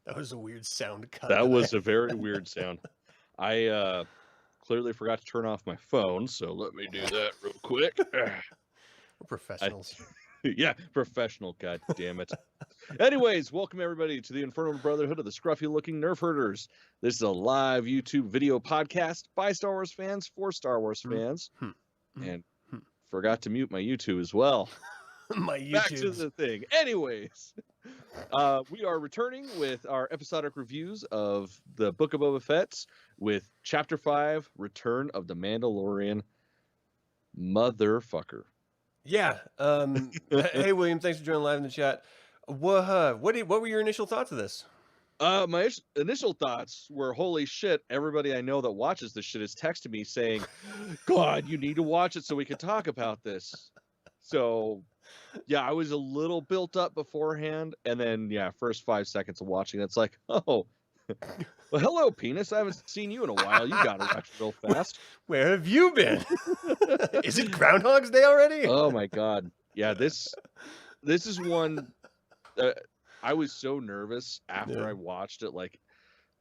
That was a weird sound cut. That was a very weird sound. I clearly forgot to turn off my phone, so let me do that real quick. We're professionals. Yeah, professional, god damn it. Anyways, welcome everybody to the Infernal Brotherhood of the Scruffy Looking Nerf Herders. This is a live YouTube video podcast by Star Wars fans for Star Wars fans. And forgot to mute my YouTube as well. My YouTube. Back to the thing. Anyways, we are returning with our episodic reviews of the Book of Boba Fett with Chapter 5, Return of the Mandalorian. Motherfucker. Yeah. Hey, William, thanks for joining live in the chat. What were your initial thoughts of this? My initial thoughts were, holy shit, everybody I know that watches this shit is texting me saying, God, you need to watch it so we can talk about this. So, yeah, I was a little built up beforehand. And then, yeah, first 5 seconds of watching, it's like, oh, well, hello, penis. I haven't seen you in a while. You got to watch real fast. Where have you been? Is it Groundhog's Day already? Oh, my God. Yeah, this is one... I was so nervous after I watched it. Like,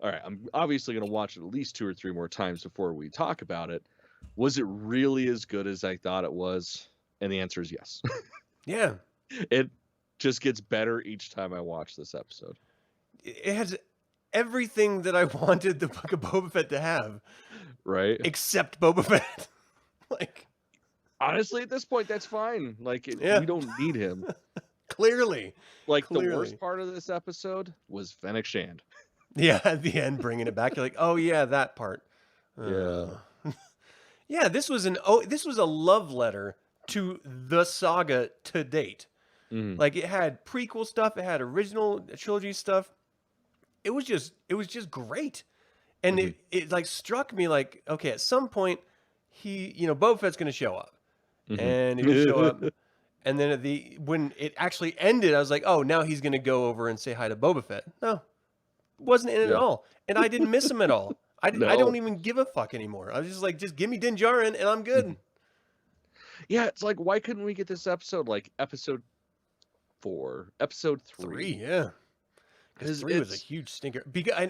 all right, I'm obviously going to watch it at least 2 or 3 more times before we talk about it. Was it really as good as I thought it was? And the answer is yes. Yeah. It just gets better each time I watch this episode. It has everything that I wanted the Book of Boba Fett to have. Right? Except Boba Fett. Like, honestly, at this point, that's fine. Like, we don't need him. Clearly. The worst part of this episode was Fennec Shand. Yeah, at the end, bringing it back. You're like, oh, yeah, that part. Yeah. Yeah, this was a love letter to the saga to date. Like, it had prequel stuff. It had original trilogy stuff. It was just great. And it like struck me like, okay, at some point, Boba Fett's going to show up. And he would show up. And then when it actually ended, I was like, oh, now he's going to go over and say hi to Boba Fett. No, wasn't in it at all. And I didn't miss him at all. I don't even give a fuck anymore. I was just like, just give me Din Djarin and I'm good. Yeah, it's like, why couldn't we get this episode like episode 4, episode 3? Yeah. Because 3 was a huge stinker.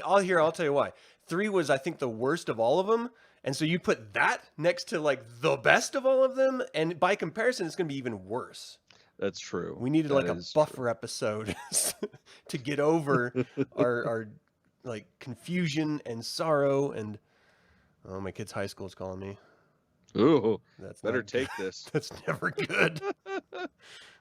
I'll tell you why. 3 was, I think, the worst of all of them. And so you put that next to like the best of all of them, and by comparison, it's going to be even worse. That's true. We needed like a buffer episode to get over our like confusion and sorrow. And oh, my kid's high school is calling me. Ooh, that's better take this. That's never good.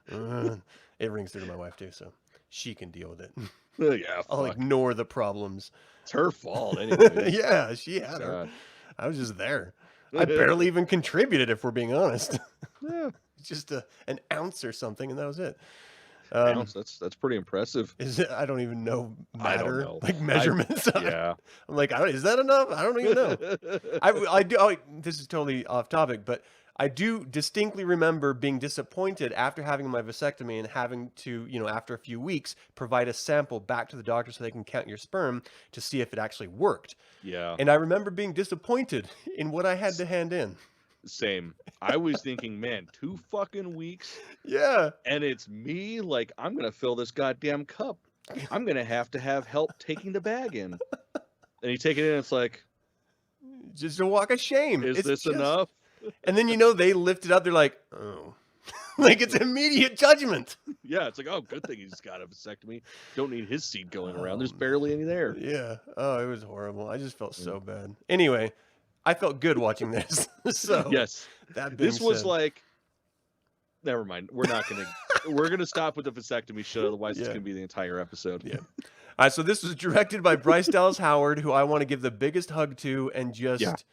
It rings through to my wife too, so she can deal with it. Yeah, I'll ignore the problems. It's her fault anyway. Yeah, she had her. I was just there. I barely even contributed, if we're being honest. Yeah. Just an ounce or something, and that was it. Ounce, that's pretty impressive. Is it? I don't even know matter. I don't know. Like measurements. Yeah. I'm like, is that enough? I don't even know. I do. This is totally off topic, but I do distinctly remember being disappointed after having my vasectomy and having to, after a few weeks, provide a sample back to the doctor so they can count your sperm to see if it actually worked. Yeah. And I remember being disappointed in what I had to hand in. Same. I was thinking, man, 2 fucking weeks. Yeah. And it's me, like, I'm going to fill this goddamn cup. I'm going to have help taking the bag in. And you take it in, and it's like, just a walk of shame. Is this enough? And then, they lift it up. They're like, oh. Like, it's immediate judgment. Yeah, it's like, oh, good thing he's got a vasectomy. Don't need his seed going around. There's barely any there. Yeah. Oh, it was horrible. I just felt so bad. Anyway, I felt good watching this. So yes. This was like, never mind. We're going to stop with the vasectomy shit. Otherwise, it's going to be the entire episode. Yeah. All right, so this was directed by Bryce Dallas Howard, who I want to give the biggest hug to and just...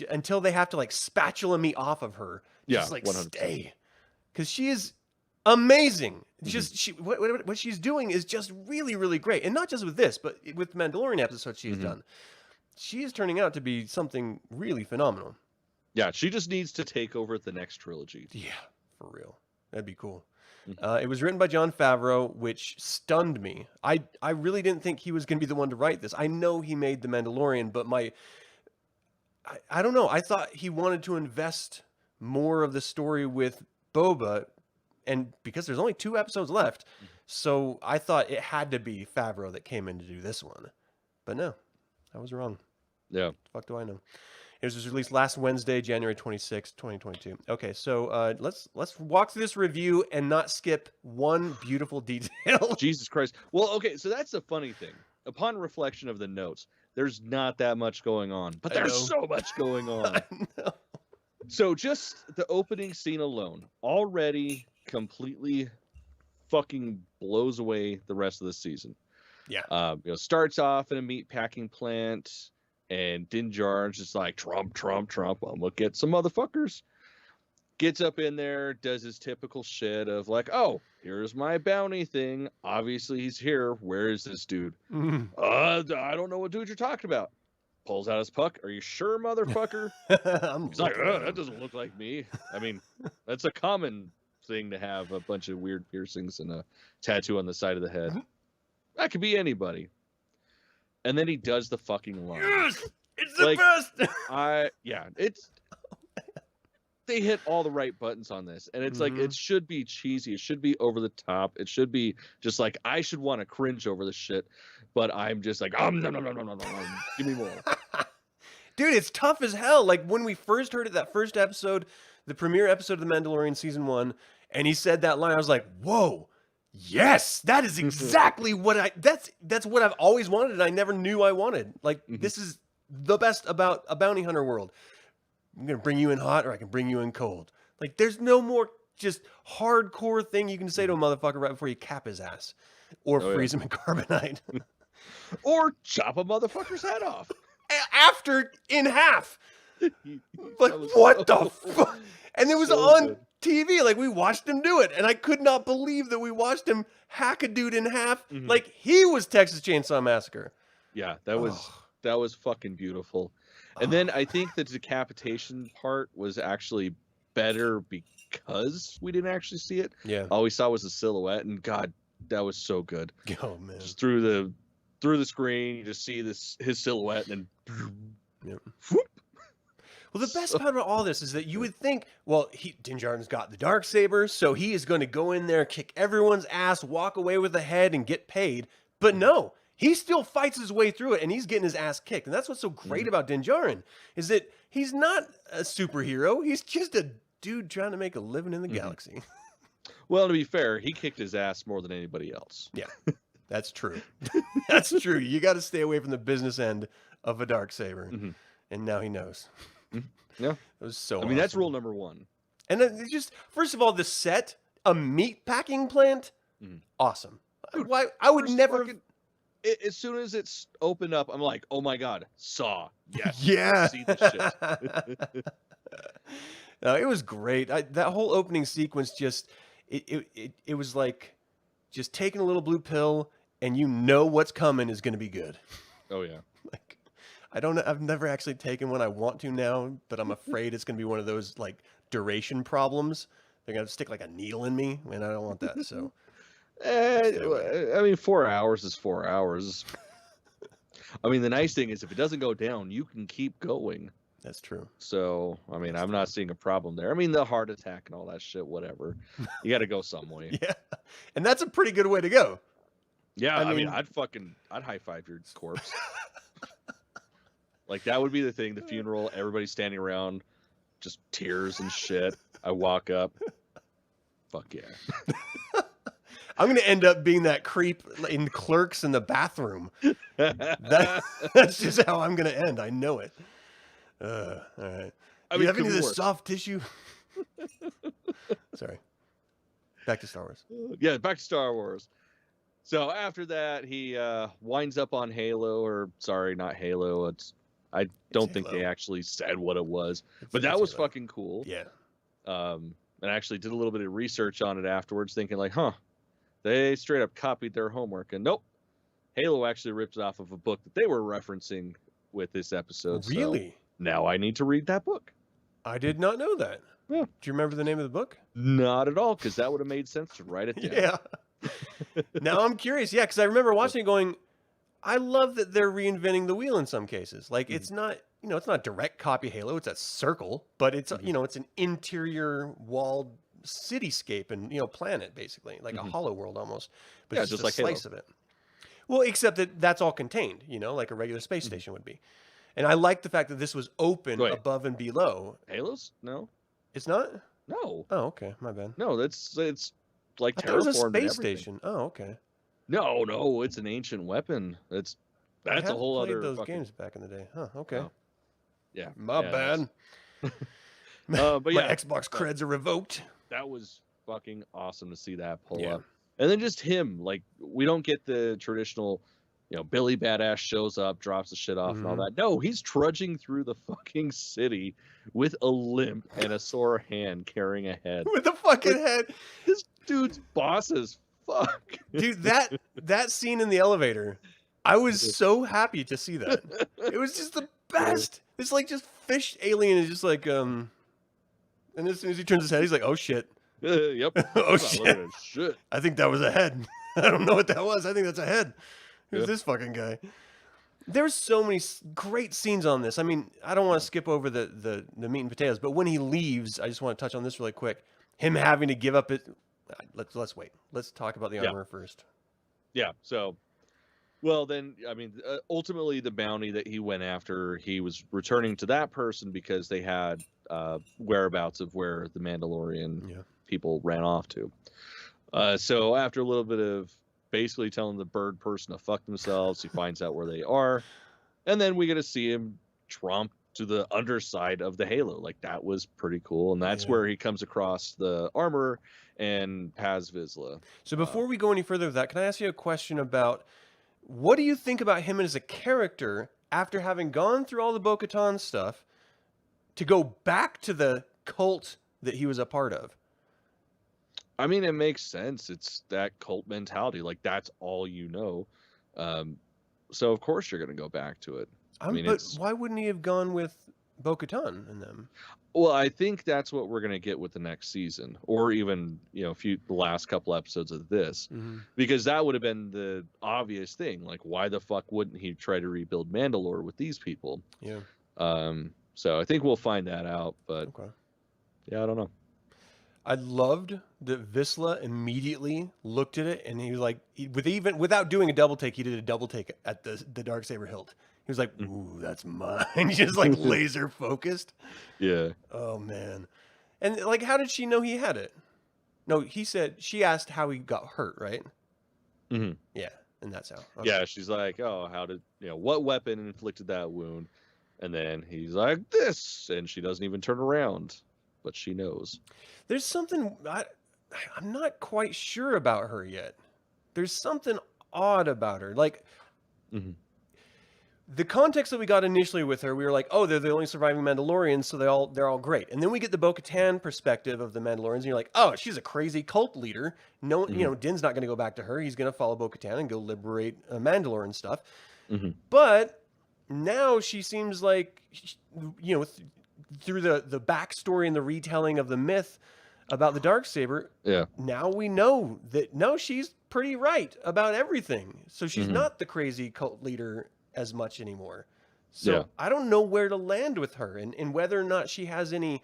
until they have to like spatula me off of her. Just like 100%. Stay. Because she is amazing. Just what she's doing is just really, really great. And not just with this, but with the Mandalorian episode she's done. She is turning out to be something really phenomenal. Yeah, she just needs to take over the next trilogy. Yeah, for real. That'd be cool. It was written by Jon Favreau, which stunned me. I really didn't think he was going to be the one to write this. I know he made The Mandalorian, but I don't know. I thought he wanted to invest more of the story with Boba, and because there's only 2 episodes left, So I thought it had to be Favreau that came in to do this one. But no, I was wrong. Yeah. Fuck do I know? It was released last Wednesday, January 26th, 2022. Okay, so let's walk through this review and not skip one beautiful detail. Jesus Christ. Well, okay, so that's the funny thing. Upon reflection of the notes, there's not that much going on, but there's so much going on. I know. So just the opening scene alone already completely fucking blows away the rest of the season. Yeah. Starts off in a meat packing plant, and Din Djarin's just like, Trump, I'm gonna get some motherfuckers. Gets up in there, does his typical shit of like, oh, here's my bounty thing. Obviously he's here. Where is this dude? I don't know what dude you're talking about. Pulls out his puck. Are you sure, motherfucker? He's like, that doesn't look like me. I mean, that's a common thing to have a bunch of weird piercings and a tattoo on the side of the head. That could be anybody. And then he does the fucking line. Yes, it's the best. They hit all the right buttons on this, and it's like, it should be cheesy, it should be over the top, it should be just like, I should want to cringe over this shit, but I'm just like, no, give me more. Dude, it's tough as hell. Like when we first heard it, that first episode, the premiere episode of The Mandalorian season 1, and he said that line, I was like, whoa, yes, that is exactly what that's what I've always wanted, and I never knew I wanted. Like, this is the best about a bounty hunter world. I'm going to bring you in hot, or I can bring you in cold. Like, there's no more just hardcore thing you can say to a motherfucker right before you cap his ass. Or freeze him in carbonite. Or chop a motherfucker's head off. After in half. Like, what the fuck? And it was on TV. Like, we watched him do it. And I could not believe that we watched him hack a dude in half. Like, he was Texas Chainsaw Massacre. Yeah, that was fucking beautiful. And then I think the decapitation part was actually better because we didn't actually see it. Yeah. All we saw was the silhouette, and God, that was so good. Oh man. Just through the screen, you just see his silhouette, and then Well, the best part about all this is that you would think, well, Din Djarin's got the Darksaber, so he is going to go in there, kick everyone's ass, walk away with the head, and get paid. But no. He still fights his way through it, and he's getting his ass kicked. And that's what's so great about Din Djarin, is that he's not a superhero. He's just a dude trying to make a living in the galaxy. Well, to be fair, he kicked his ass more than anybody else. Yeah, that's true. That's true. You got to stay away from the business end of a Darksaber. And now he knows. Yeah. It was so I mean, that's rule number 1. And then just, first of all, the set, a meat packing plant, awesome. Dude, I would never... As soon as it's opened up, I'm like, oh my God, Saw. Yes. Yeah. See this shit. No, it was great. That whole opening sequence just, it was like just taking a little blue pill and you know what's coming is going to be good. Oh yeah. Like, I've never actually taken one. I want to now, but I'm afraid it's going to be one of those like duration problems. They're going to stick like a needle in me and I don't want that. So. I mean, 4 hours is 4 hours. I mean, the nice thing is if it doesn't go down, you can keep going. That's true. So, I mean, I'm not seeing a problem there. I mean, the heart attack and all that shit, whatever. You got to go some way. Yeah. And that's a pretty good way to go. Yeah. I mean, I'd high five your corpse. Like, that would be the thing. The funeral, everybody's standing around, just tears and shit. I walk up. Fuck yeah. I'm going to end up being that creep in Clerks in the bathroom. That's just how I'm going to end. I know it. All right. Do you have any of this soft tissue? Sorry. Back to Star Wars. Yeah, back to Star Wars. So after that, he winds up on Halo, or sorry, not Halo. I don't think they actually said what it was, but that was fucking cool. Yeah. And I actually did a little bit of research on it afterwards, thinking like, they straight up copied their homework, and nope, Halo actually ripped it off of a book that they were referencing with this episode. Really? So now I need to read that book. I did not know that. Yeah. Do you remember the name of the book? Not at all, because that would have made sense to write it down. Yeah. Now I'm curious. Yeah, because I remember watching it going, I love that they're reinventing the wheel in some cases. Like, it's not, it's not direct copy Halo. It's a circle, but it's, it's an interior walled cityscape and planet basically, like a hollow world almost, but Yeah, it's just a like Halo. slice of it. Well, except that that's all contained, like a regular space station would be. And I like the fact that this was open Wait. above and below. Halos? No. It's not? No. Oh, okay, my bad. No, it's like I thought it was a terraformed and space everything. station. Oh, okay. No, it's an ancient weapon. That's I a had whole played other those fucking games back in the day. Huh, okay. Oh. Yeah. My bad. But My yeah, Xbox creds are revoked. that was fucking awesome to see that pull Yeah. up. And then just him, like we don't get the traditional, Billy Badass shows up, drops the shit off and all that. No, he's trudging through the fucking city with a limp and a sore hand carrying a head. With the fucking head. This dude's boss is fuck. Dude, that scene in the elevator, I was so happy to see that. It was just the best. It's like just fish alien is just like and as soon as he turns his head, he's like, "Oh shit." Yep. Oh I'm not shit. looking at shit. I think that was a head. I don't know what that was. I think that's a head. Who's this fucking guy? There's so many great scenes on this. I mean, I don't want to skip over the meat and potatoes, but when he leaves, I just want to touch on this really quick. Him having to give up it. Let's wait. Let's talk about the armor first. Yeah. So, well, then, I mean, ultimately, the bounty that he went after, he was returning to that person because they had whereabouts of where the Mandalorian people ran off to. So after a little bit of basically telling the bird person to fuck themselves, he finds out where they are, and then we get to see him tromp to the underside of the Halo. Like, that was pretty cool, and that's where he comes across the armor and Paz Vizsla. So before we go any further with that, can I ask you a question about what do you think about him as a character after having gone through all the Bo-Katan stuff to go back to the cult that he was a part of? I mean, it makes sense. It's that cult mentality. Like, that's all you know. So, of course, you're going to go back to it. But why wouldn't he have gone with Bo-Katan and them? Well, I think that's what we're going to get with the next season, or even, the last couple episodes of this, because that would have been the obvious thing. Like, why the fuck wouldn't he try to rebuild Mandalore with these people? Yeah. So I think we'll find that out, but yeah, I don't know. I loved that Vizsla immediately looked at it, and he was like, without doing a double take, he did a double take at the Darksaber hilt. He was like, "Ooh, that's mine," just like laser focused. Yeah. Oh man, and like, how did she know he had it? No, she asked how he got hurt, right? Mm-hmm. Yeah, and that's how. Okay. Yeah, she's like, "Oh, how did what weapon inflicted that wound?" And then he's like, "This," and she doesn't even turn around, but she knows. There's something I'm not quite sure about her yet. There's something odd about her. Like the context that we got initially with her, we were like, oh, they're the only surviving Mandalorians, so they're all great. And then we get the Bo-Katan perspective of the Mandalorians, and you're like, oh, she's a crazy cult leader. No, Din's not going to go back to her. He's going to follow Bo-Katan and go liberate Mandalore and stuff. But now she seems like, through the backstory and the retelling of the myth about the Darksaber, now we know that, no, she's pretty right about everything. So she's not the crazy cult leader as much anymore. So I don't know where to land with her and whether or not she has any,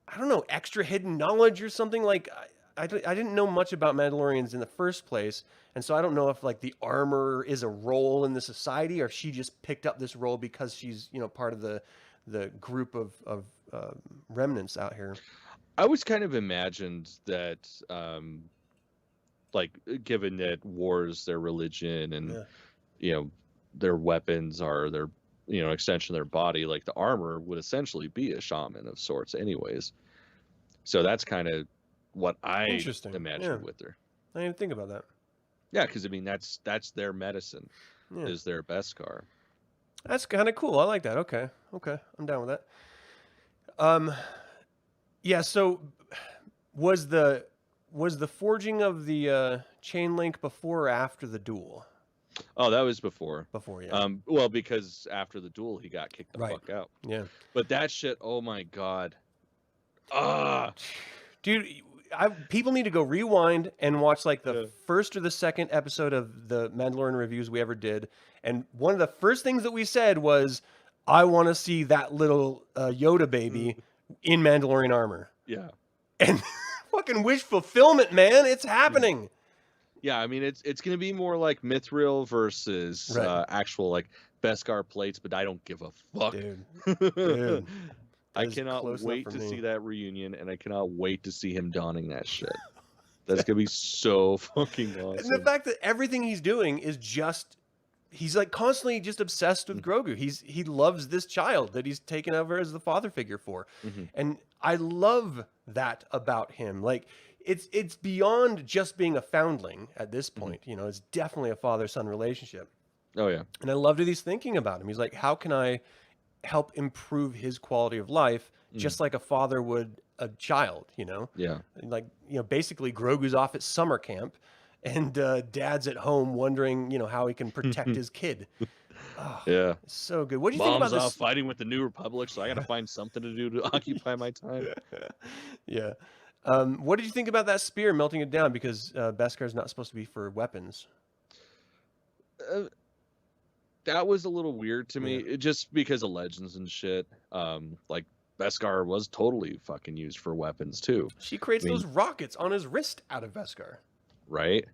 I don't know, extra hidden knowledge or something. Like, I didn't know much about Mandalorians in the first place. And so I don't know if like the armor is a role in the society, or if she just picked up this role because she's, part of the group of remnants out here. I always kind of imagined that, like, given that war is their religion and, their weapons are their, extension of their body, like the armor would essentially be a shaman of sorts anyways. So that's kind of what I imagined with her. I didn't think about that. Yeah, because, I mean, that's their medicine, is their Beskar. That's kind of cool. I like that. Okay. I'm down with that. Yeah, so was the forging of the chain link before or after the duel? Oh, that was before. Before, yeah. Well, because after the duel, he got kicked the fuck out. Yeah. But that shit, oh my god. Dude, people need to go rewind and watch like the first or the second episode of the Mandalorian reviews we ever did. And one of the first things that we said was, I want to see that little Yoda baby in Mandalorian armor. Yeah. And fucking wish fulfillment, man. It's happening. Yeah, I mean, it's going to be more like Mithril versus actual, like, Beskar plates, but I don't give a fuck. Dude. I cannot wait to see that reunion, and I cannot wait to see him donning that shit. That's going to be so fucking awesome. And the fact that everything he's doing is just... He's like constantly just obsessed with Grogu. He loves this child that he's taken over as the father figure for. And I love that about him. Like it's beyond just being a foundling at this point. You know, it's definitely a father-son relationship. Oh yeah. And I love that he's thinking about him. He's like, how can I help improve his quality of life just like a father would a child, you know? Yeah. Like, you know, basically Grogu's off at summer camp. And Dad's at home wondering, you know, how he can protect his kid. Oh, yeah, it's so good. What do you think about this? Mom's off fighting with the New Republic, so I got to find something to do to occupy my time. Yeah. What did you think about that spear melting it down? Because Beskar's not supposed to be for weapons. That was a little weird to me, just because of legends and shit. Like Beskar was totally fucking used for weapons too. She creates those rockets on his wrist out of Beskar. Right.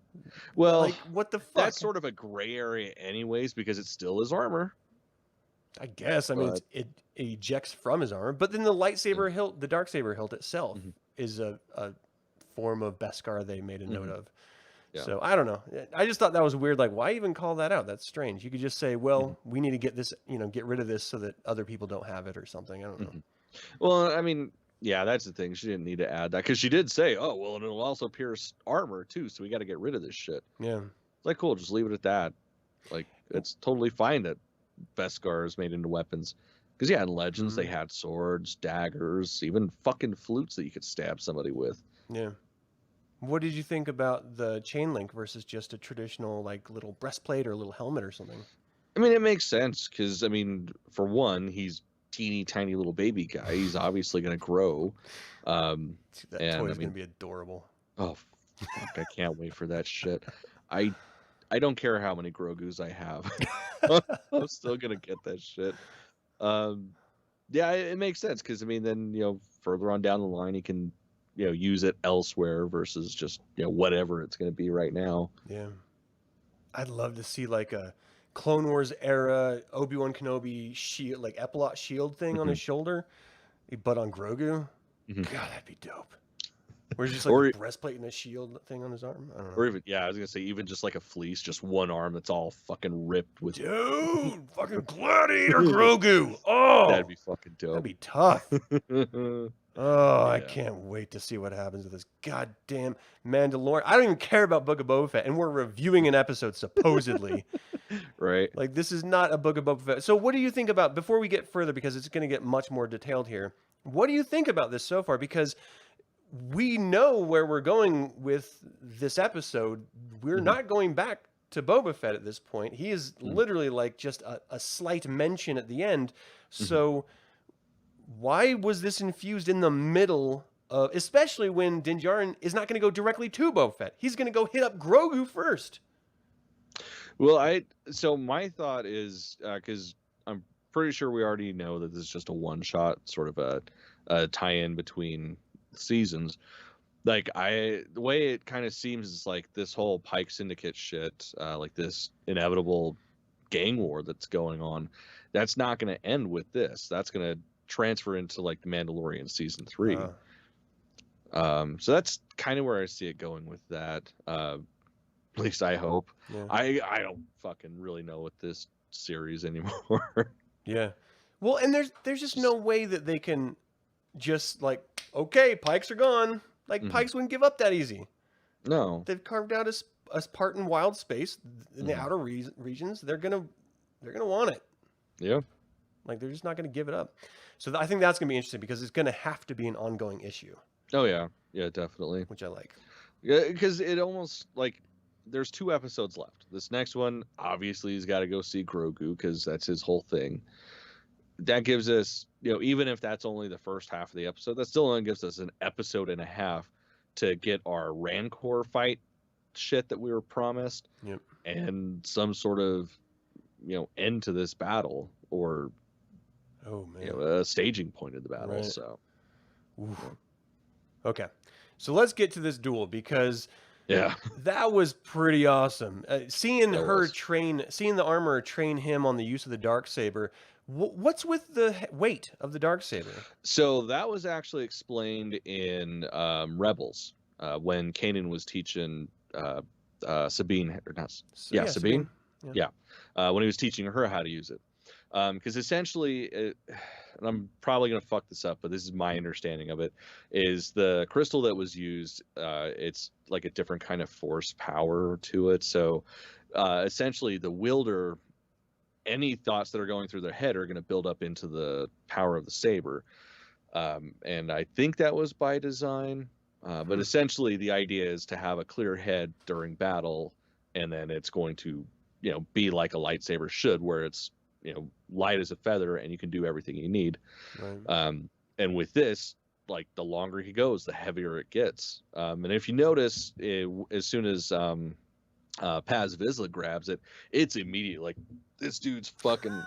Well, like, what the fuck? That's sort of a gray area anyways, because it still is armor. I guess. I mean, it ejects from his armor, but then the lightsaber hilt, the darksaber hilt itself, is a form of Beskar they made a note of. Yeah. So I don't know. I just thought that was weird. Like, why even call that out? That's strange. You could just say, well, we need to get this, you know, get rid of this so that other people don't have it or something. I don't know. Well, I mean, yeah, that's the thing. She didn't need to add that because she did say, oh, well, and it'll also pierce armor too. So we got to get rid of this shit. Yeah. It's like, cool. Just leave it at that. Like, it's totally fine that Beskar is made into weapons. Because, yeah, in Legends, they had swords, daggers, even fucking flutes that you could stab somebody with. Yeah. What did you think about the chain link versus just a traditional, like, little breastplate or a little helmet or something? I mean, it makes sense because, I mean, for one, he's teeny tiny little baby guy. He's obviously going to grow. That toy's going to be adorable. Oh, fuck, I can't wait for that shit. I don't care how many Grogus I have. I'm still going to get that shit. Yeah, it makes sense because, I mean, then, you know, further on down the line, he can, you know, use it elsewhere versus just, you know, whatever it's going to be right now. Yeah. I'd love to see like a Clone Wars era Obi-Wan Kenobi shield, like epaulette shield thing on his shoulder, but on Grogu. God, that'd be dope. Or just like a breastplate and a shield thing on his arm. I don't know. Or even, yeah, I was gonna say even just like a fleece, just one arm that's all fucking ripped with. Dude, fucking gladiator Grogu. Oh, that'd be fucking dope. That'd be tough. Oh, I can't wait to see what happens with this goddamn Mandalorian. I don't even care about Book of Boba Fett, and we're reviewing an episode supposedly. Right. Like, this is not a Book of Boba Fett. So what do you think about, before we get further, because it's going to get much more detailed here, what do you think about this so far? Because we know where we're going with this episode. We're not going back to Boba Fett at this point. He is literally like just a slight mention at the end. So why was this infused in the middle of, especially when Din Djarin is not going to go directly to Boba Fett. He's going to go hit up Grogu first. Well, so my thought is, because I'm pretty sure we already know that this is just a one-shot, sort of a tie-in between seasons. Like, the way it kind of seems is like this whole Pike Syndicate shit, like this inevitable gang war that's going on, that's not going to end with this. That's going to transfer into like the Mandalorian season 3. So that's kind of where I see it going with that. At least I hope. Yeah. I don't fucking really know with this series anymore. Yeah. Well, and there's just no way that they can just like, okay, Pikes are gone. Like Pikes wouldn't give up that easy. No. They've carved out a part in wild space in the outer regions. They're gonna want it. Yeah. Like, they're just not gonna give it up. So I think that's gonna be interesting because it's gonna have to be an ongoing issue. Oh yeah, yeah, definitely. Which I like. Yeah, because it almost like there's 2 episodes left. This next one, obviously, he's got to go see Grogu because that's his whole thing. That gives us, you know, even if that's only the first half of the episode, that still only gives us an episode and a half to get our Rancor fight shit that we were promised, and some sort of, you know, end to this battle, or you know, a staging point of the battle. Right. So, Okay. So let's get to this duel because Yeah, that was pretty awesome. Seeing that her was. train, seeing the armorer train him on the use of the dark saber. What's with the weight of the dark saber? So that was actually explained in Rebels when Kanan was teaching Sabine, or not, So, yeah, yeah, Sabine, Sabine. Yeah. yeah, when he was teaching her how to use it. Because essentially, and I'm probably going to fuck this up, but this is my understanding of it, is the crystal that was used, it's like a different kind of force power to it. So essentially, the wielder, any thoughts that are going through their head are going to build up into the power of the saber. And I think that was by design. But essentially, the idea is to have a clear head during battle, and then it's going to, be like a lightsaber should, where it's, light as a feather, and you can do everything you need. Right. And with this, like the longer he goes, the heavier it gets. And if you notice, as soon as Paz Vizsla grabs it, it's immediate. Like this dude's fucking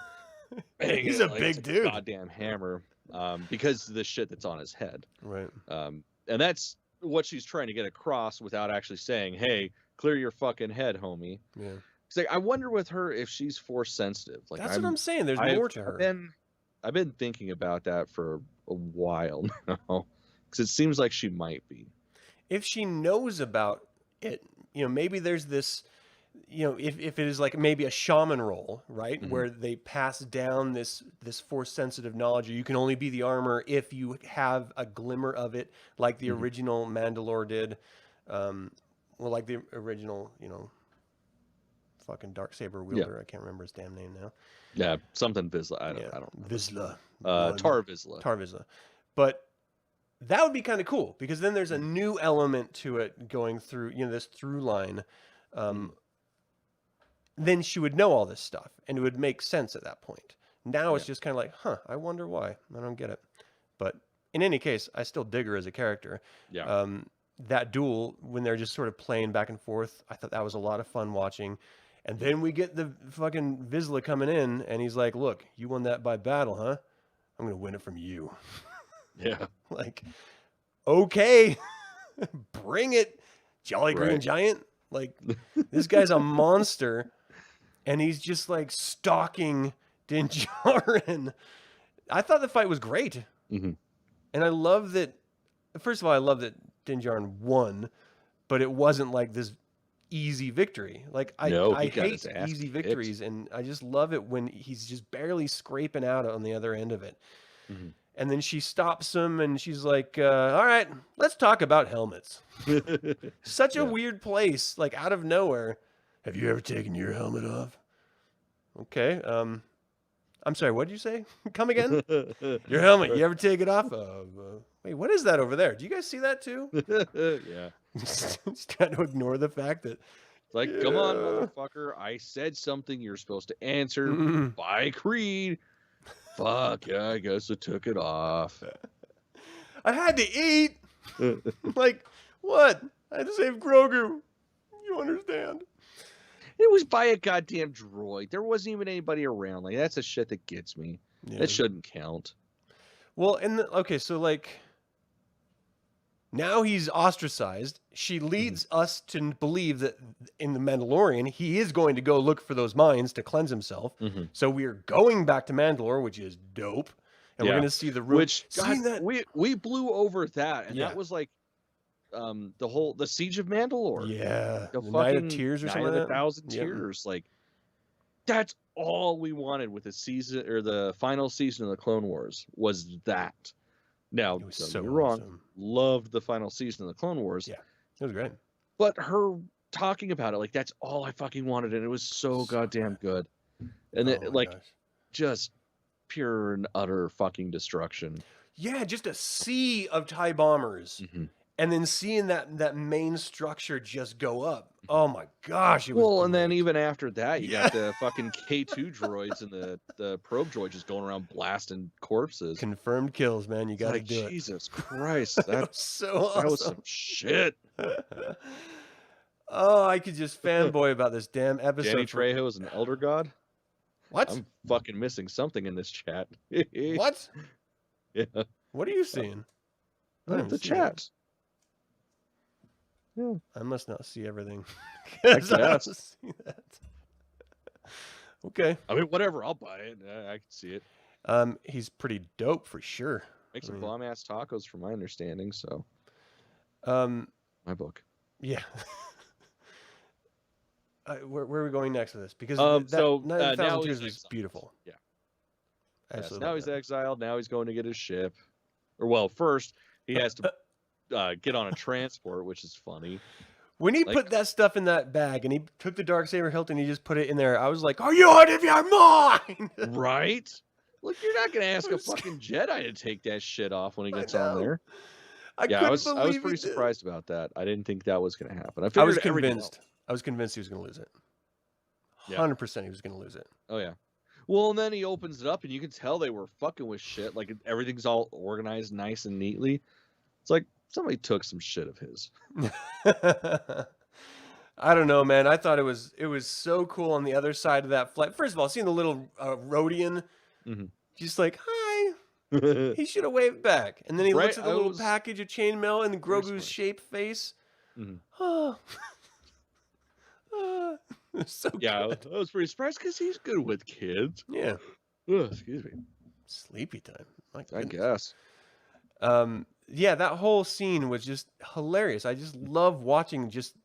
banging He's it a like it's big dude. goddamn hammer, because of the shit that's on his head. Right. And that's what she's trying to get across without actually saying, "Hey, clear your fucking head, homie." Yeah. It's like I wonder with her if she's force sensitive. Like That's what I'm saying. There's more to her. I've been thinking about that for a while now, because it seems like she might be. If she knows about it, maybe there's this, if it is like maybe a shaman role, right, Mhm. where they pass down this force sensitive knowledge, or you can only be the armor if you have a glimmer of it, like the Mhm. original Mandalore did, well, like the original, fucking dark saber wielder. I can't remember his damn name now. Yeah, something Vizsla. I don't remember. Vizsla. Tar Vizsla. Tar Vizsla. But that would be kind of cool because then there's a new element to it going through, this through line. Then she would know all this stuff and it would make sense at that point. Now it's just kind of like, I wonder why. I don't get it. But in any case, I still dig her as a character. Yeah. That duel, when they're just sort of playing back and forth, I thought that was a lot of fun watching. And then we get the fucking Vizsla coming in, and he's like, "Look, you won that by battle, huh? I'm gonna win it from you." Yeah. Like, okay, bring it, Jolly Green Right. Giant. Like, this guy's a monster, and he's just like stalking Din Djarin. I thought the fight was great, Mhm. and I love that. First of all, I love that Din Djarin won, but it wasn't like this easy victory. Like No, I he got his hate ass easy kicked. victories, and I just love it when he's just barely scraping out on the other end of it. Mhm. And then she stops him, and she's like, "All right, let's talk about helmets." Such a Yeah. weird place, like out of nowhere. Have you ever taken your helmet off? Okay. I'm sorry. What did you say? Come again? Your helmet. You ever take it off? Wait, what is that over there? Do you guys see that too? Yeah. Just trying to ignore the fact that. It's like, come on, motherfucker. I said something you're supposed to answer by creed. Fuck, yeah, I guess I took it off. I had to eat. Like, what? I had to save Grogu. You understand? It was by a goddamn droid. There wasn't even anybody around. Like, that's the shit that gets me. Yeah. That shouldn't count. Well, okay, so like now he's ostracized. She leads us to believe that in the Mandalorian, he is going to go look for those mines to cleanse himself. So we're going back to Mandalore, which is dope. And we're going to see the room. Which, God, we blew over that. And that was like the Siege of Mandalore. Yeah. The fucking fucking Night of Tears or something Night of like a Thousand Tears. Like, that's all we wanted with the season, or the final season of the Clone Wars, was that. Now, don't get me wrong, loved the final season of the Clone Wars. Yeah, it was great. But her talking about it, like, that's all I fucking wanted, and it was so goddamn good. And just pure and utter fucking destruction. Yeah, just a sea of TIE bombers. And then seeing that main structure just go up. Oh my gosh, it was great. And then even after that, you got the fucking K2 droids and the probe droid just going around blasting corpses. Confirmed kills, man. You got to do it. Jesus Christ. That was so awesome. That was some shit. Oh, I could just fanboy about this damn episode. Danny Trejo is an elder god? What? I'm fucking missing something in this chat. What? Yeah. What are you seeing? The chat. Yeah. I must not see everything. I 'Cause I don't guess. see that. Okay. I mean, whatever. I'll buy it. I can see it. He's pretty dope for sure. Makes I some mean, bomb ass tacos, from my understanding. So, um, my book. yeah. Where are we going next with this? Because that So Night of the Thousand now Tears he's was exiled. beautiful. Yeah. I Yes. absolutely Now love he's that. exiled. Now he's going to get his ship. Or well, first he has to get on a transport, which is funny. When he Like, put that stuff in that bag and he took the Darksaber hilt and he just put it in there, I was like, "Are you out of your mind?" right? Look, you're not gonna ask a was fucking Jedi to take that shit off when he I gets on know. there. I Yeah, I couldn't was believe pretty he did. surprised about that. I didn't think that was gonna happen. I I was figured everything convinced. else. I was convinced he was going to lose it. Yeah. 100% he was going to lose it. Oh yeah. Well, and then he opens it up, and you can tell they were fucking with shit. Like everything's all organized, nice and neatly. It's like somebody took some shit of his. I don't know, man. I thought it was so cool on the other side of that flight. First of all, seeing the little Rhodian, just like, "Hi." He should have waved back. And then he Right, looks at the little package of chainmail and Grogu's shape face. Oh. So Yeah, good. I was pretty surprised because he's good with kids. Yeah. Ugh, excuse me. Sleepy time. My I goodness. guess. Yeah, that whole scene was just hilarious. I just love watching just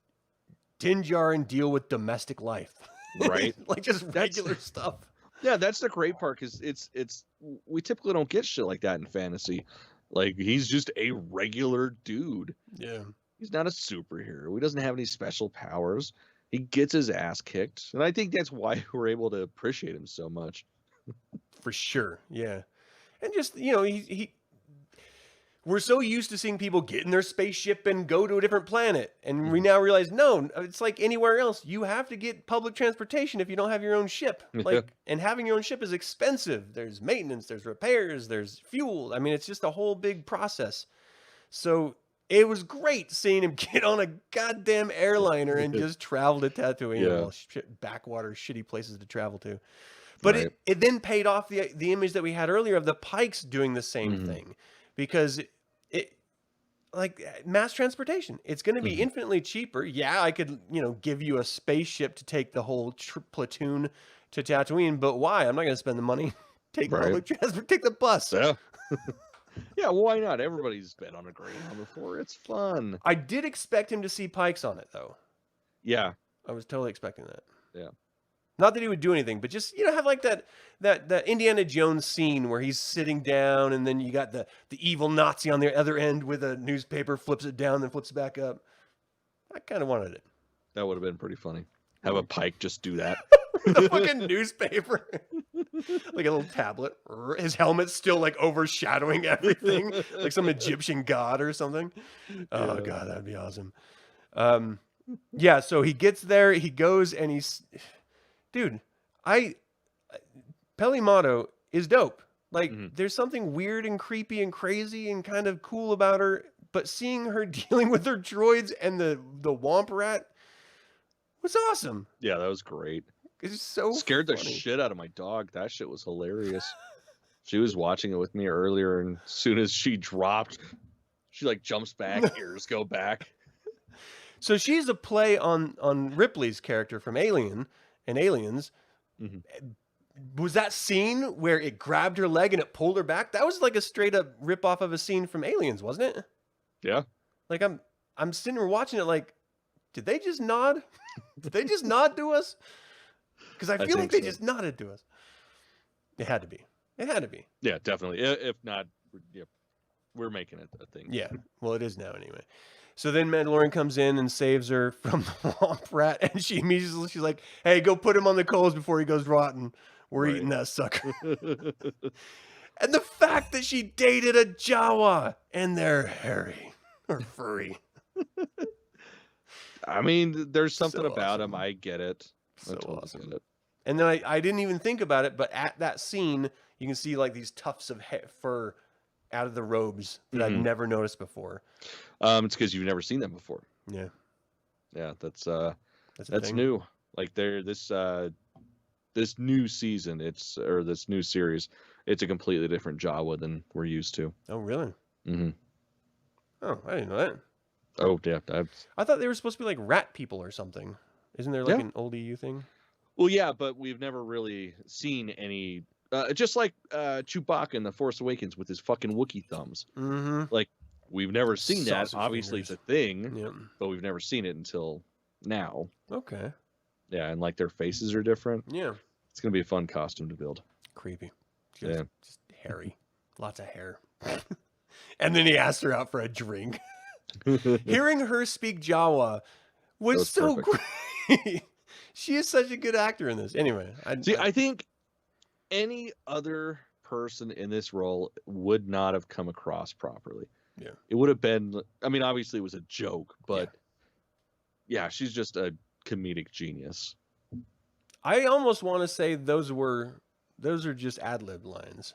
Din Djarin deal with domestic life. Right. Like just regular stuff. Yeah, that's the great part, because it's we typically don't get shit like that in fantasy. Like, he's just a regular dude. Yeah. He's not a superhero. He doesn't have any special powers. He gets his ass kicked, and I think that's why we're able to appreciate him so much. For sure. Yeah. And just, he we're so used to seeing people get in their spaceship and go to a different planet. And we now realize, no, it's like anywhere else. You have to get public transportation if you don't have your own ship. Like, and having your own ship is expensive. There's maintenance, there's repairs, there's fuel. I mean, it's just a whole big process. So it was great seeing him get on a goddamn airliner and just travel to Tatooine. Yeah. Well, backwater, shitty places to travel to. But it then paid off the image that we had earlier of the Pikes doing the same thing. Because it like mass transportation, it's going to be infinitely cheaper. Yeah, I could, give you a spaceship to take the whole platoon to Tatooine, but why? I'm not going to spend the money. Take public transport, take the bus. Yeah. Yeah, why not? Everybody's been on a Greyhound before. It's fun. I did expect him to see Pikes on it, though. Yeah. I was totally expecting that. Yeah. Not that he would do anything, but just, have like that Indiana Jones scene where he's sitting down and then you got the evil Nazi on the other end with a newspaper, flips it down, then flips it back up. I kind of wanted it. That would have been pretty funny. Have a Pike just do that. The fucking newspaper. Like a little tablet. His helmet's still like overshadowing everything. Like some Egyptian god or something. Oh, God, that'd be awesome. Yeah, so he gets there, he goes and he's... Dude, Peli Motto is dope. Like, there's something weird and creepy and crazy and kind of cool about her, but seeing her dealing with her droids and the Womp Rat was awesome. Yeah, that was great. It's so scared funny. the shit out of my dog. That shit was hilarious. She was watching it with me earlier, and as soon as she dropped, she like jumps back, ears go back. So she's a play on Ripley's character from Aliens. Was that scene where it grabbed her leg and it pulled her back? That was like a straight up rip off of a scene from Aliens, wasn't it? Yeah. Like I'm sitting here watching it like, did they just nod? Did they just nod to us? Because I feel like they just nodded to us. It had to be. It had to be. Yeah, definitely. If not, we're making it a thing. Yeah. Well, it is now anyway. So then Mandalorian comes in and saves her from the Womp Rat, and she's like, "Hey, go put him on the coals before he goes rotten. We're eating that sucker." And the fact that she dated a Jawa and they're hairy or furry. I mean, there's something So about awesome. him. I get it. So totally awesome. get it. And then I didn't even think about it, but at that scene, you can see like these tufts of fur out of the robes that I've never noticed before. It's because you've never seen them before. Yeah. Yeah, that's thing. new. Like this new season, this new series, it's a completely different Jawa than we're used to. Oh, really? Mm-hmm. Oh, I didn't know that. Oh yeah, I thought they were supposed to be like rat people or something. Isn't there like an old EU thing? Well, yeah, but we've never really seen any. Just like Chewbacca in The Force Awakens with his fucking Wookiee thumbs. Mm-hmm. Like we've never seen that. Sausage Obviously, fingers. it's a thing, Yep. but we've never seen it until now. Okay. Yeah, and like their faces are different. Yeah. It's gonna be a fun costume to build. Creepy. Yeah. Just hairy. Lots of hair. And then he asked her out for a drink. Hearing her speak Jawa was so great. She is such a good actor in this. Anyway, I think any other person in this role would not have come across properly. Yeah. It would have been, I mean, obviously it was a joke, but yeah, she's just a comedic genius. I almost want to say those are just ad-lib lines.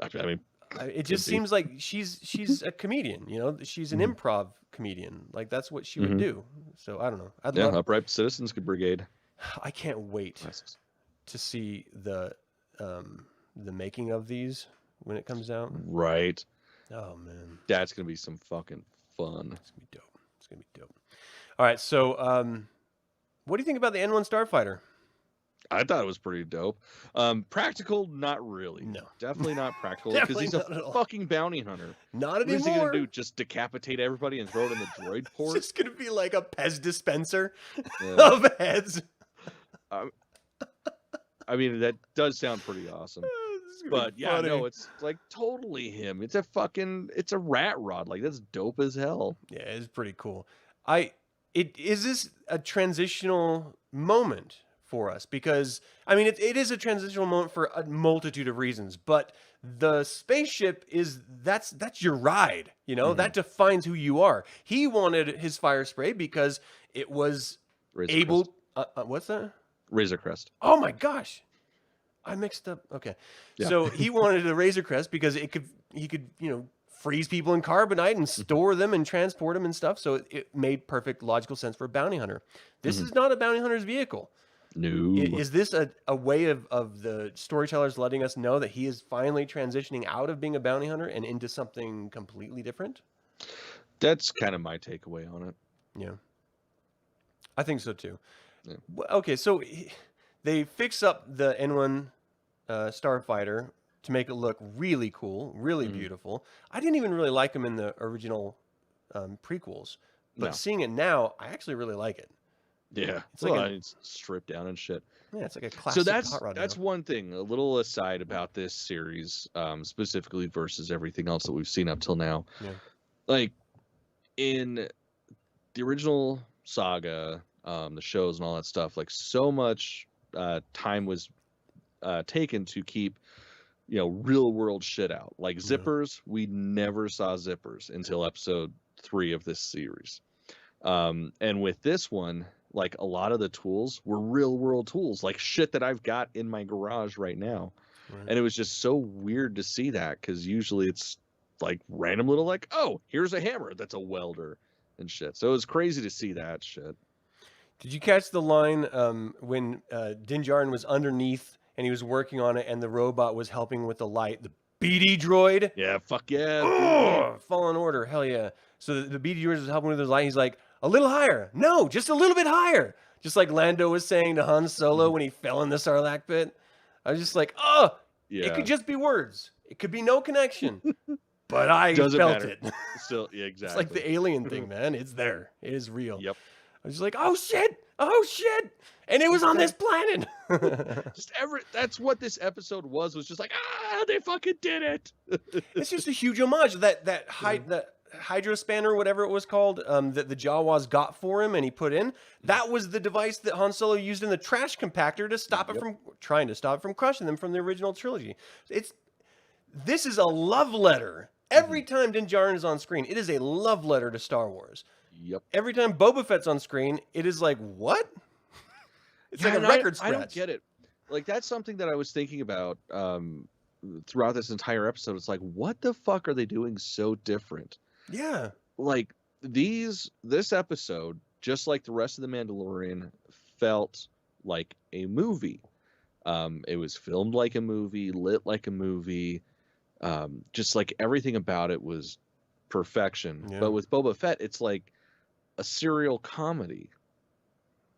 I mean, it just seems like she's a comedian, you know, she's an improv comedian. Like that's what she would do. So I don't know. I'd love Upright Citizens Brigade. I can't wait to see the making of these when it comes out. Right. Oh man. That's gonna be some fucking fun. It's gonna be dope. It's gonna be dope. All right, so what do you think about the N1 Starfighter? I thought it was pretty dope. Practical, not really. No. Definitely not practical because he's a fucking bounty hunter. Not anymore. What is he gonna do? Just decapitate everybody and throw it in the droid port? It's just gonna be like a Pez dispenser of heads. I mean, that does sound pretty awesome. But yeah, funny. No, it's like totally him. It's a rat rod. Like that's dope as hell. Yeah, it's pretty cool. Is this a transitional moment for us? Because I mean, it is a transitional moment for a multitude of reasons, but the spaceship that's your ride, you know, that defines who you are. He wanted his fire spray because it was what's that? Razor Crest. Oh my gosh. I mixed up. Okay. Yeah. So he wanted a Razor Crest because he could, you know, freeze people in carbonite and store them and transport them and stuff. So it made perfect logical sense for a bounty hunter. This is not a bounty hunter's vehicle. No. Is this a way of the storytellers letting us know that he is finally transitioning out of being a bounty hunter and into something completely different? That's kind of my takeaway on it. Yeah. I think so too. Yeah. Okay, so they fix up the N1 Starfighter to make it look really cool, really beautiful. I didn't even really like him in the original prequels, but seeing it now, I actually really like it. Yeah, it's like it's stripped down and shit. Yeah, it's like a classic hot rod. So that's one thing. A little aside about this series, specifically versus everything else that we've seen up till now. Yeah. Like in the original saga, the shows and all that stuff, like so much time was taken to keep, you know, real world shit out. Like zippers, we never saw zippers until episode 3 of this series. And with this one, like a lot of the tools were real world tools, like shit that I've got in my garage right now. Right. And it was just so weird to see that because usually it's like random little like, oh, here's a hammer that's a welder and shit. So it was crazy to see that shit. Did you catch the line when Din Djarin was underneath and he was working on it and the robot was helping with the light? The BD droid? Yeah, fuck yeah. Oh, Fallen Order, hell yeah. So the BD droid was helping with his light. He's like, a little higher. No, just a little bit higher. Just like Lando was saying to Han Solo when he fell in the Sarlacc pit. I was just like, oh, yeah. It could just be words. It could be no connection. But I felt it. Still, yeah, exactly. It's like the alien thing, man. It's there. It is real. Yep. I was just like, oh shit, and it was on this planet. That's what this episode was just like, they fucking did it. It's just a huge homage that Hydro Spanner, whatever it was called, that the Jawas got for him and he put in. That was the device that Han Solo used in the trash compactor to stop it from crushing them from the original trilogy. This is a love letter. Every time Din Djarin is on screen, it is a love letter to Star Wars. Yep. Every time Boba Fett's on screen, it is like, what? It's like a record scratch. I don't get it. Like, that's something that I was thinking about throughout this entire episode. It's like, what the fuck are they doing so different? Yeah. Like, this episode, just like the rest of The Mandalorian, felt like a movie. It was filmed like a movie, lit like a movie. Just like everything about it was perfection. Yeah. But with Boba Fett, it's like a serial comedy.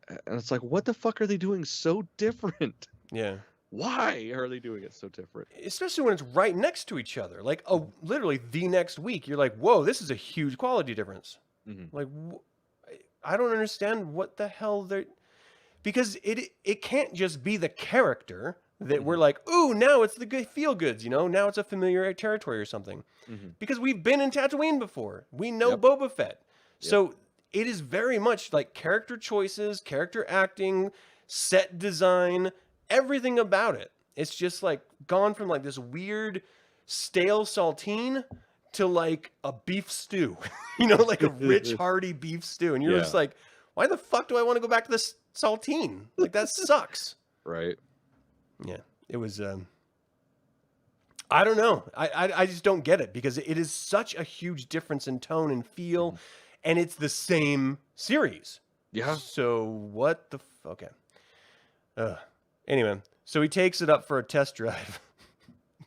And it's like, what the fuck are they doing so different? Yeah. Why are they doing it so different? Especially when it's right next to each other. Like, literally the next week, you're like, whoa, this is a huge quality difference. Mm-hmm. Like, I don't understand what the hell they're... Because it can't just be the character that we're like, ooh, now it's the good feel goods, you know? Now it's a familiar territory or something. Mm-hmm. Because we've been in Tatooine before. We know Yep. Boba Fett. So it is very much like character choices, character acting, set design, everything about it. It's just like gone from like this weird stale saltine to like a beef stew, you know, like a rich, hearty beef stew. And you're just like, why the fuck do I want to go back to this saltine? Like, that sucks. Right. Yeah, it was, I don't know. I just don't get it because it is such a huge difference in tone and feel, and it's the same series. Yeah. So what the okay. Anyway, so he takes it up for a test drive,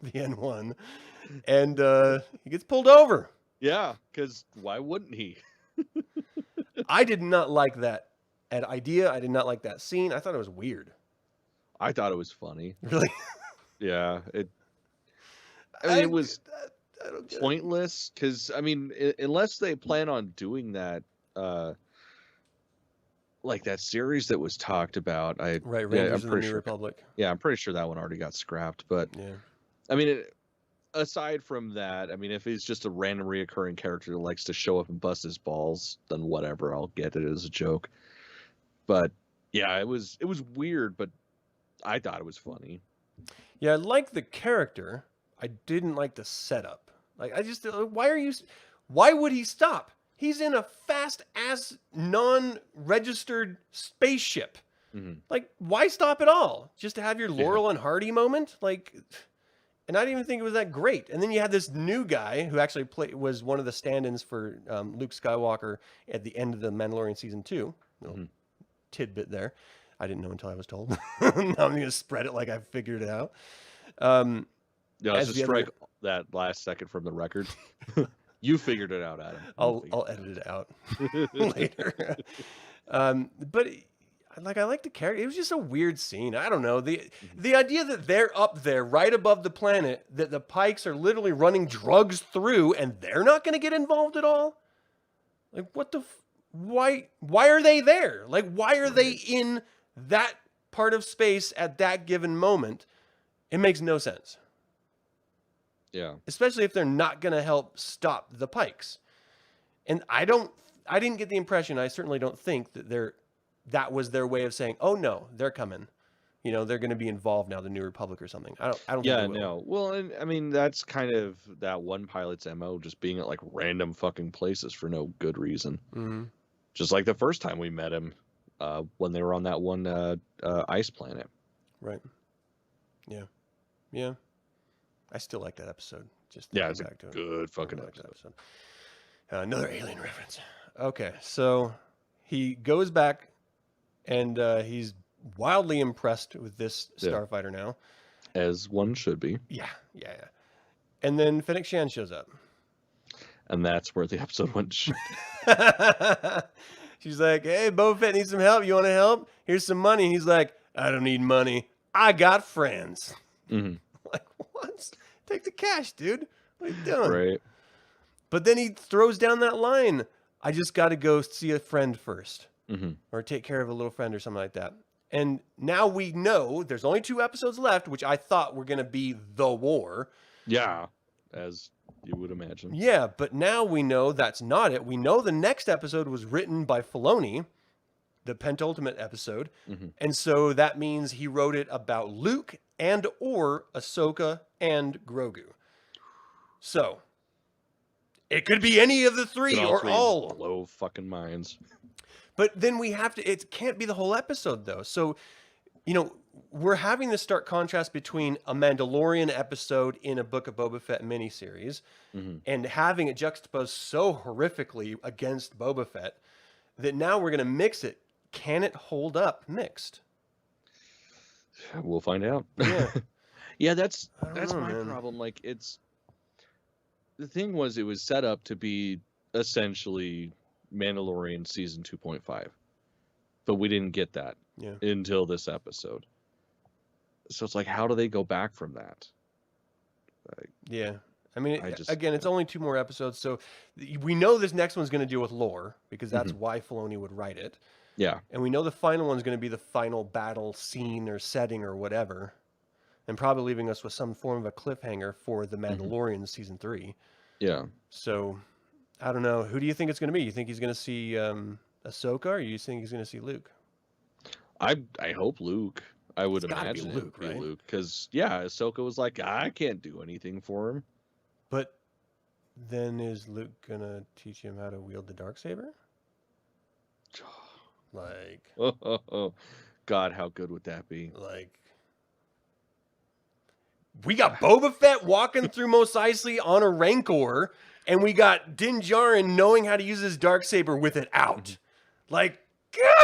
the N1, and he gets pulled over. Yeah, because why wouldn't he? I did not like that idea. I did not like that scene. I thought it was weird. I thought it was funny. Really? Yeah. It was pointless because, I mean, unless they plan on doing that, like that series that was talked about, Right, Rangers of the New Republic. Yeah, I'm pretty sure that one already got scrapped. But yeah, I mean, aside from that, I mean, if he's just a random reoccurring character that likes to show up and bust his balls, then whatever, I'll get it as a joke. But yeah, it was weird, but I thought it was funny. Yeah, I like the character. I didn't like the setup. Like, I just, why would he stop? He's in a fast-ass, non-registered spaceship. Mm-hmm. Like, why stop at all? Just to have your Laurel and Hardy moment? Like, and I didn't even think it was that great. And then you had this new guy who actually was one of the stand-ins for Luke Skywalker at the end of the Mandalorian Season 2. Little tidbit there. I didn't know until I was told. Now I'm going to spread it like I figured it out. Yeah, just strike that last second from the record. You figured it out, Adam. I'll edit it out later. But like, I like the character. It was just a weird scene. I don't know. The idea that they're up there right above the planet, that the Pikes are literally running drugs through, and they're not going to get involved at all. Like, what the? Why are they there? Like, why are they in that part of space at that given moment? It makes no sense. Yeah. Especially if they're not going to help stop the Pikes. And I didn't get the impression, I certainly don't think that was their way of saying, oh no, they're coming. You know, they're going to be involved now, the New Republic or something. I don't think they will. No. Well, and I mean, that's kind of that one pilot's MO, just being at like random fucking places for no good reason. Mm-hmm. Just like the first time we met him when they were on that one ice planet. Right. Yeah. Yeah. I still like that episode. Just it's a good fucking episode. Another alien reference. Okay, so he goes back, and he's wildly impressed with this starfighter now. As one should be. Yeah. And then Fennec Shand shows up. And that's where the episode went shit. She's like, hey, Boba Fett needs some help. You want to help? Here's some money. And he's like, I don't need money. I got friends. Mm-hmm. Like, what? Take the cash, dude. What are you doing? Right. But then he throws down that line. I just got to go see a friend first. Mm-hmm. Or take care of a little friend or something like that. And now we know there's only 2 episodes left, which I thought were going to be the war. Yeah, as you would imagine. Yeah, but now we know that's not it. We know the next episode was written by Filoni, the penultimate episode. Mm-hmm. And so that means he wrote it about Luke and or Ahsoka and Grogu. So it could be any of the 3 or all. Blow fucking minds. But then we have to, it can't be the whole episode though. So, you know, we're having this stark contrast between a Mandalorian episode in a Book of Boba Fett miniseries and having it juxtaposed so horrifically against Boba Fett that now we're going to mix it. Can it hold up mixed? We'll find out. Yeah. Yeah, that's know, my man. problem. Like, it's the thing was, it was set up to be essentially Mandalorian season 2.5, but we didn't get that until this episode. So it's like, how do they go back from that? Like, yeah. I mean, again, it's only 2 more episodes, so we know this next one's going to deal with lore, because that's why Filoni would write it. Yeah. And we know the final one's going to be the final battle scene or setting or whatever, and probably leaving us with some form of a cliffhanger for The Mandalorian season 3. Yeah. So, I don't know. Who do you think it's going to be? You think he's going to see Ahsoka, or you think he's going to see Luke? I hope Luke. I would imagine Luke, it would be right? Luke, because Ahsoka was like, I can't do anything for him. But then is Luke gonna teach him how to wield the Darksaber? Like, oh, God, how good would that be? Like, we got Boba Fett walking through Mos Eisley on a Rancor, and we got Din Djarin knowing how to use his Darksaber with it out. Like,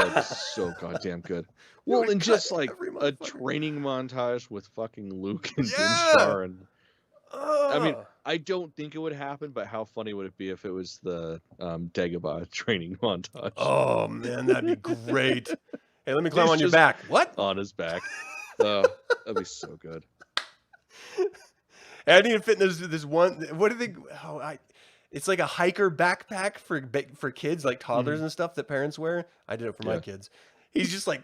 that's so goddamn good. Well, and just like a training montage with fucking Luke and Din Djarin. I mean, I don't think it would happen, but how funny would it be if it was the Dagobah training montage? Oh man, that'd be great. Hey, let me climb on your back. What? On his back. That'd be so good. I need to fit in this one. What do they? It's like a hiker backpack for kids, like toddlers and stuff that parents wear. I did it for my kids. He's just like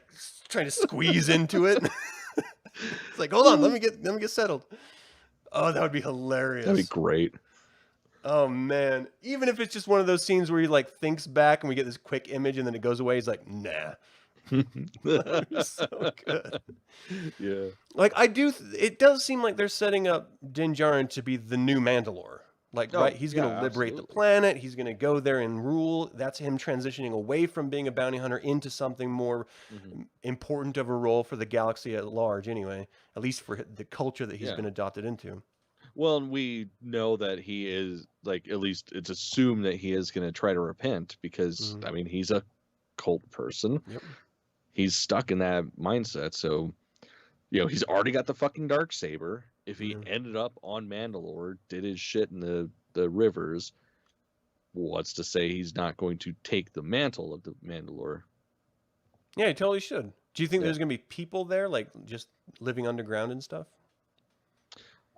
trying to squeeze into it. It's like, hold on, let me get settled. Oh, that would be hilarious. That'd be great. Oh man, even if it's just one of those scenes where he like thinks back and we get this quick image and then it goes away. He's like, nah. That'd be so good. Yeah. Like it does seem like they're setting up Din Djarin to be the new Mandalore. Like, right, he's going to liberate the planet. He's going to go there and rule. That's him transitioning away from being a bounty hunter into something more important of a role for the galaxy at large, anyway, at least for the culture that he's been adopted into. Well, and we know that he is, like, at least it's assumed that he is going to try to repent because, I mean, he's a cult person. Yep. He's stuck in that mindset. So, you know, he's already got the fucking Darksaber. If he ended up on Mandalore, did his shit in the rivers, what's to say he's not going to take the mantle of the Mandalore? Yeah, he totally should. Do you think there's going to be people there, like, just living underground and stuff?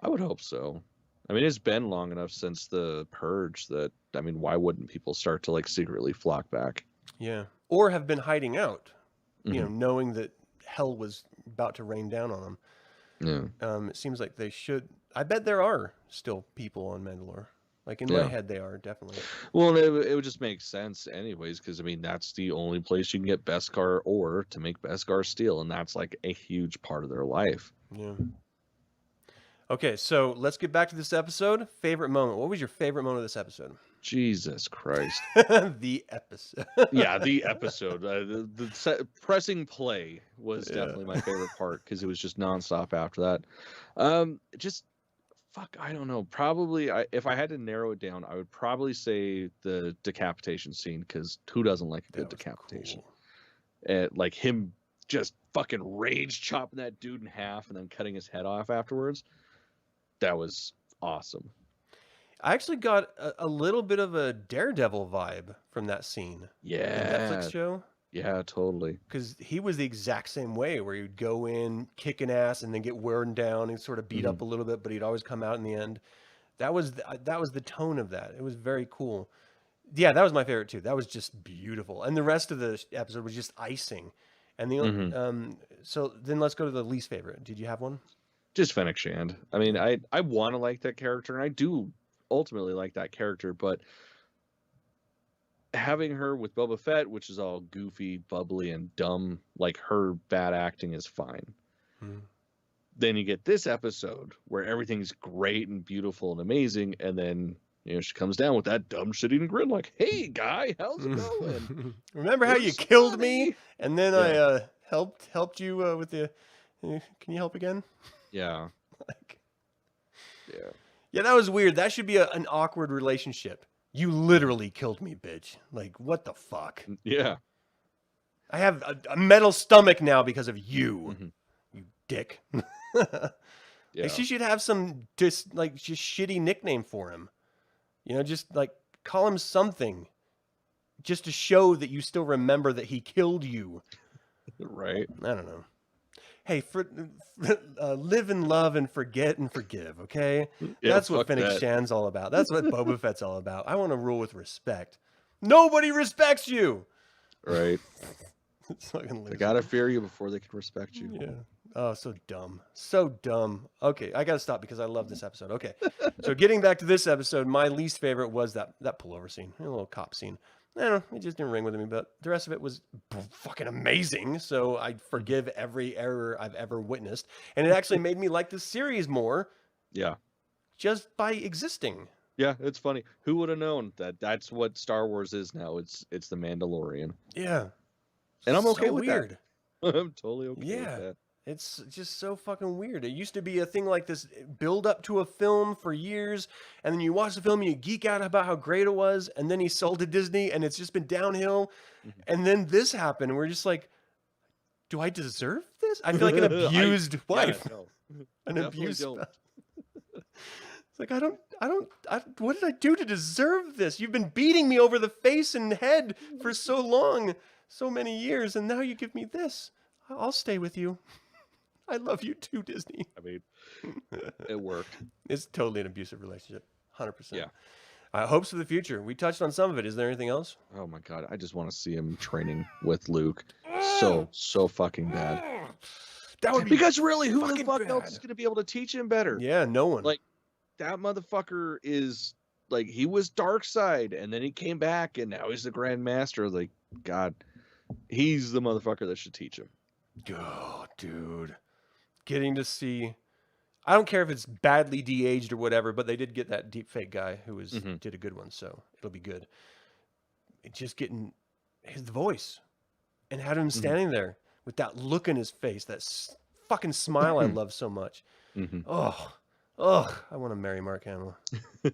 I would hope so. I mean, it's been long enough since the Purge that, I mean, why wouldn't people start to, like, secretly flock back? Yeah. Or have been hiding out, you know, knowing that hell was about to rain down on them. Yeah. It seems like they should. I bet there are still people on Mandalore. Like, in my head, they are, definitely. Well, it would just make sense anyways, because, I mean, that's the only place you can get Beskar ore to make Beskar steel, and that's, like, a huge part of their life. Yeah. Okay, so let's get back to this episode. Favorite moment. What was your favorite moment of this episode? Jesus Christ. The episode. Yeah, the episode. Pressing play was definitely my favorite part because it was just nonstop after that. I don't know. Probably, if I had to narrow it down, I would probably say the decapitation scene, because who doesn't like a good decapitation? Cool. Like him just fucking rage chopping that dude in half and then cutting his head off afterwards. That was awesome. I actually got a little bit of a Daredevil vibe from that scene. Yeah. The Netflix show. Yeah, totally. Because he was the exact same way, where he would go in, kicking ass, and then get worn down and sort of beat up a little bit, but he'd always come out in the end. That was the tone of that. It was very cool. Yeah, that was my favorite too. That was just beautiful, and the rest of the episode was just icing. And the so then let's go to the least favorite. Did you have one? Just Fennec Shand. I mean, I want to like that character, and I do ultimately like that character, but having her with Boba Fett, which is all goofy, bubbly, and dumb, like her bad acting is fine. Then you get this episode where everything's great and beautiful and amazing, and then she comes down with that dumb shit-eating grin, like, "Hey, guy, how's it going? Remember how you killed me, and then I helped you with the? Can you help again?" Yeah. Yeah, that was weird. That should be an awkward relationship. You literally killed me, bitch. Like, what the fuck? Yeah. I have a metal stomach now because of you, you dick. Yeah. Like, she should have some just shitty nickname for him. You know, just like call him something, just to show that you still remember that he killed you. Right. I don't know. Hey, live and love and forget and forgive, okay? Yeah, That's what fuck Fennec that. Shan's all about. That's what Boba Fett's all about. I want to rule with respect. Nobody respects you! Right. It's fucking They loser. gotta fear you before they can respect you. Yeah. Oh, so dumb. So dumb. Okay, I gotta stop because I love this episode. Okay. So getting back to this episode, my least favorite was that pullover scene. A little cop scene. I don't know, it just didn't ring with me, but the rest of it was fucking amazing. So I forgive every error I've ever witnessed. And it actually made me like the series more Yeah. just by existing. Yeah, it's funny. Who would have known that that's what Star Wars is now? It's the Mandalorian. Yeah. And I'm okay So with weird. that. I'm totally okay Yeah. with that. It's just so fucking weird. It used to be a thing like this build up to a film for years, and then you watch the film and you geek out about how great it was, and then he sold to Disney and it's just been downhill. Mhm. And then this happened, and we're just like, do I deserve this? I feel like an abused wife. Yeah, no, An definitely abused don't. spouse. It's like, what did I do to deserve this? You've been beating me over the face and head for so long, so many years, and now you give me this. I'll stay with you. I love you too, Disney. I mean, it worked. It's totally an abusive relationship. 100%. Yeah. Hopes for the future. We touched on some of it. Is there anything else? Oh my god, I just want to see him training with Luke. So fucking bad. That would be Because really, who the fucking fuck bad. else is gonna be able to teach him better? Yeah, no one. Like, that motherfucker is like, he was dark side, and then he came back, and now he's the Grand Master. Like, God, he's the motherfucker that should teach him. Oh, dude. Getting to see, I don't care if it's badly de-aged or whatever, but they did get that deep fake guy who was did a good one, so it'll be good. Just getting his voice and had him standing there with that look in his face, that fucking smile I love so much. Oh, I want to marry Mark Hamill. I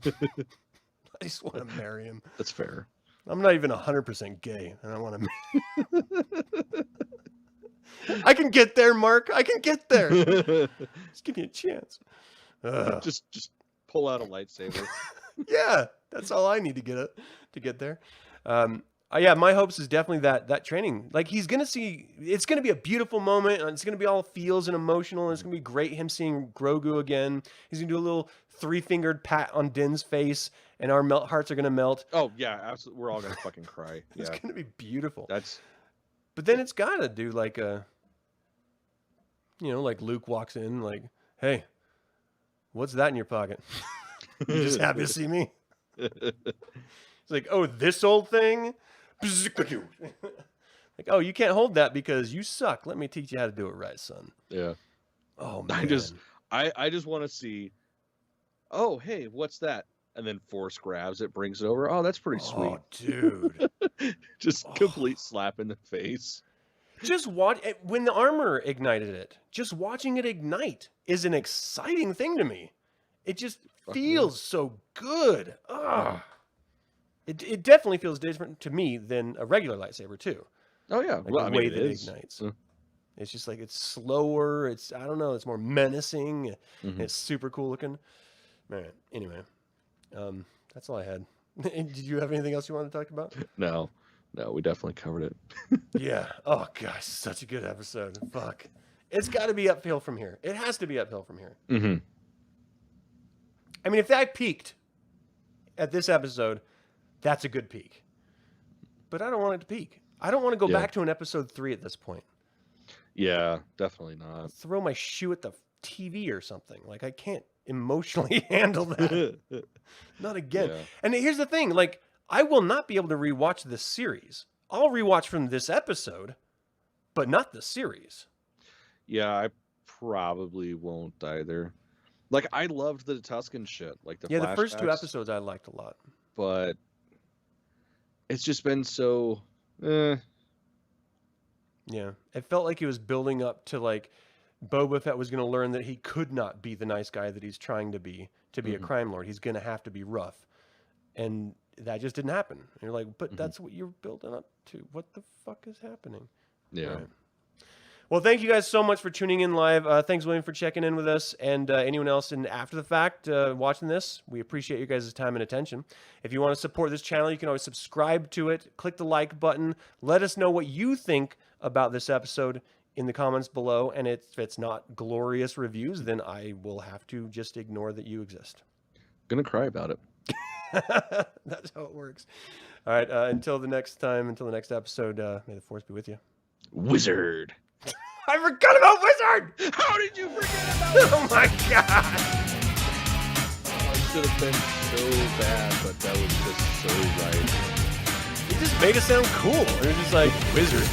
just want to marry him. That's fair. I'm not even 100% gay, and I want to. I can get there, Mark. I can get there. Just give me a chance. Just pull out a lightsaber. Yeah, that's all I need to get there. Yeah, my hopes is definitely that training. Like, he's gonna see. It's gonna be a beautiful moment, and it's gonna be all feels and emotional, and it's gonna be great. Him seeing Grogu again. He's gonna do a little 3-fingered pat on Din's face, and our hearts are gonna melt. Oh yeah, absolutely. We're all gonna fucking cry. It's Yeah, gonna be beautiful. but then it's gotta do like like Luke walks in, like, hey, what's that in your pocket? You just happy to see me? It's like, oh, this old thing? Like, oh, you can't hold that because you suck. Let me teach you how to do it right, son. Yeah. Oh, man. I just want to see, oh, hey, what's that? And then Force grabs it, brings it over. Oh, that's pretty sweet. Oh, dude. Just complete slap in the face. Just watch it, when the armor ignited it. Just watching it ignite is an exciting thing to me. It just feels so good. It definitely feels different to me than a regular lightsaber too. Oh yeah, Like well, the I mean, way it that it is. ignites. It's just like it's slower. It's, I don't know. It's more menacing. It's super cool looking. Man. Anyway, that's all I had. Did you have anything else you wanted to talk about? No, we definitely covered it. Yeah. Oh gosh, such a good episode. Fuck. It's got to be uphill from here. It has to be uphill from here. I mean, if I peaked at this episode, that's a good peak. But I don't want it to peak. I don't want to go back to an episode 3 at this point. Yeah, definitely not. Throw my shoe at the TV or something. Like, I can't emotionally handle that. Not again. Yeah. And here's the thing. Like, I will not be able to rewatch this series. I'll rewatch from this episode, but not the series. Yeah, I probably won't either. Like, I loved the Tuscan shit. Like, the the first 2 flashbacks, episodes I liked a lot. But it's just been so... Yeah. It felt like it was building up to, like, Boba Fett was going to learn that he could not be the nice guy that he's trying to be a crime lord. He's going to have to be rough. And that just didn't happen. And you're like, but that's what you're building up to. What the fuck is happening? Yeah. Right. Well, thank you guys so much for tuning in live. Thanks, William, for checking in with us, and anyone else in after the fact watching this. We appreciate you guys' time and attention. If you want to support this channel, you can always subscribe to it. Click the like button. Let us know what you think about this episode in the comments below. And if it's not glorious reviews, then I will have to just ignore that you exist. Gonna cry about it. That's how it works. All right. Until the next time, until the next episode, may the force be with you. Wizard. I forgot about Wizard! How did you forget about Oh my god! Oh, it should have been so bad, but that was just so right. It just made it sound cool. It was just like, Wizard.